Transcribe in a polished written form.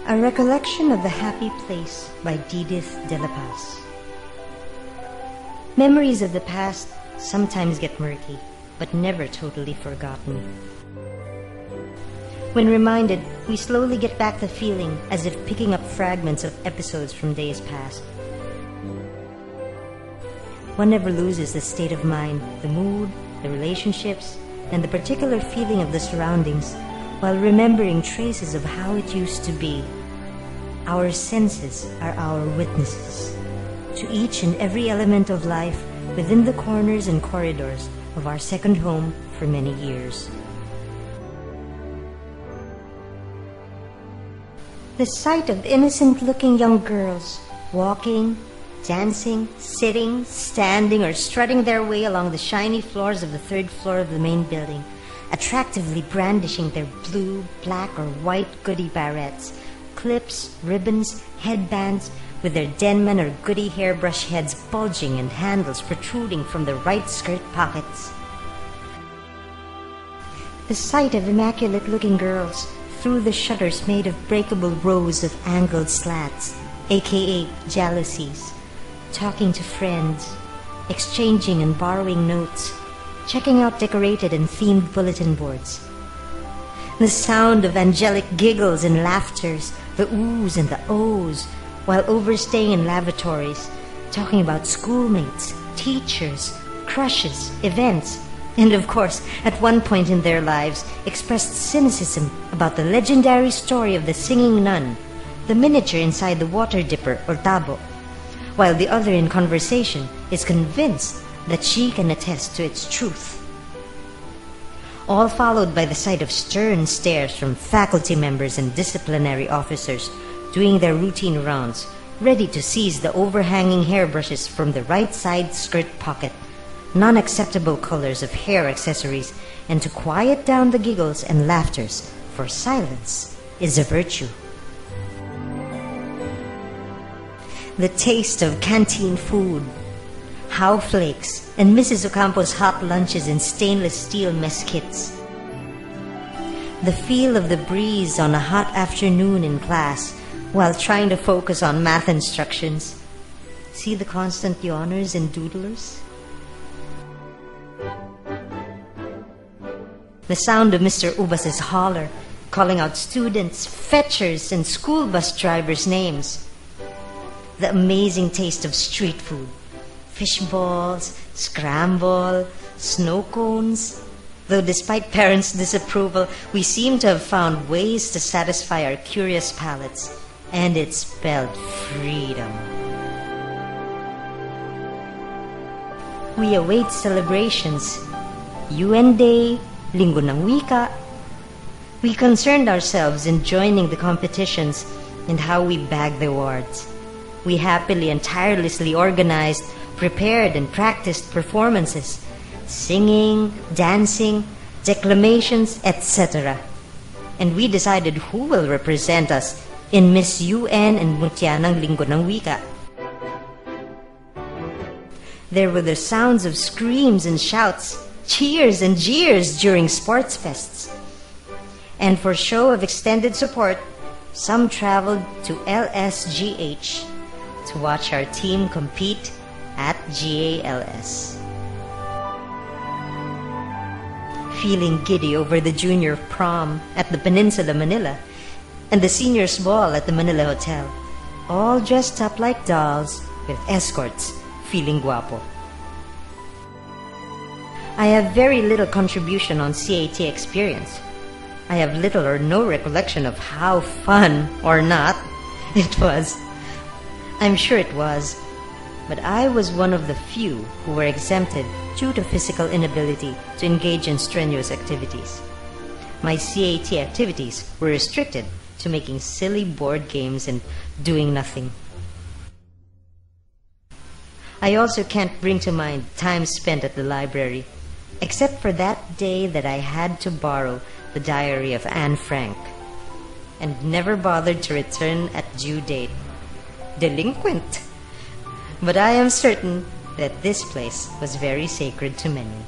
A Recollection of the Happy Place by Edith de la Paz. Memories of the past sometimes get murky, but never totally forgotten. When reminded, we slowly get back the feeling as if picking up fragments of episodes from days past. One never loses the state of mind, the mood, the relationships, and the particular feeling of the surroundings, while remembering traces of how it used to be. Our senses are our witnesses to each and every element of life within the corners and corridors of our second home for many years. The sight of innocent-looking young girls walking, dancing, sitting, standing, or strutting their way along the shiny floors of the third floor of the main building, attractively brandishing their blue, black, or white goodie barrettes, clips, ribbons, headbands, with their Denman or goodie hairbrush heads bulging and handles protruding from the right skirt pockets. The sight of immaculate-looking girls through the shutters made of breakable rows of angled slats, aka jalousies, talking to friends, exchanging and borrowing notes, checking out decorated and themed bulletin boards. The sound of angelic giggles and laughters, the oohs and the ohs, while overstaying in lavatories, talking about schoolmates, teachers, crushes, events, and of course, at one point in their lives, expressed cynicism about the legendary story of the singing nun, the miniature inside the water dipper or tabo, while the other in conversation is convinced that she can attest to its truth. All followed by the sight of stern stares from faculty members and disciplinary officers doing their routine rounds, ready to seize the overhanging hairbrushes from the right side skirt pocket, non-acceptable colors of hair accessories, and to quiet down the giggles and laughters, for silence is a virtue. The taste of canteen food, How Flakes, and Mrs. Ocampo's hot lunches in stainless steel mess kits. The feel of the breeze on a hot afternoon in class while trying to focus on math instructions. See the constant yawners and doodlers? The sound of Mr. Ubas's holler, calling out students, fetchers, and school bus drivers' names. The amazing taste of street food, fish balls, scramble, snow cones. Though despite parents' disapproval, we seem to have found ways to satisfy our curious palates, and it spelled freedom. We await celebrations, UN Day, Linggo ng Wika. We concerned ourselves in joining the competitions and how we bagged the awards. We happily and tirelessly organized, prepared, and practiced performances, singing, dancing, declamations, etc. And we decided who will represent us in Miss UN and Mutya ng Linggo ng Wika. There were the sounds of screams and shouts, cheers and jeers during sports fests. And for show of extended support, some traveled to LSGH to watch our team compete at GALS. Feeling giddy over the junior prom at the Peninsula Manila and the seniors ball at the Manila Hotel, all dressed up like dolls with escorts, feeling guapo. I have very little contribution on CAT experience. I have little or no recollection of how fun or not it was. I'm sure it was, but I was one of the few who were exempted due to physical inability to engage in strenuous activities. My CAT activities were restricted to making silly board games and doing nothing. I also can't bring to mind time spent at the library, except for that day that I had to borrow the diary of Anne Frank, and never bothered to return at due date. Delinquent! But I am certain that this place was very sacred to many.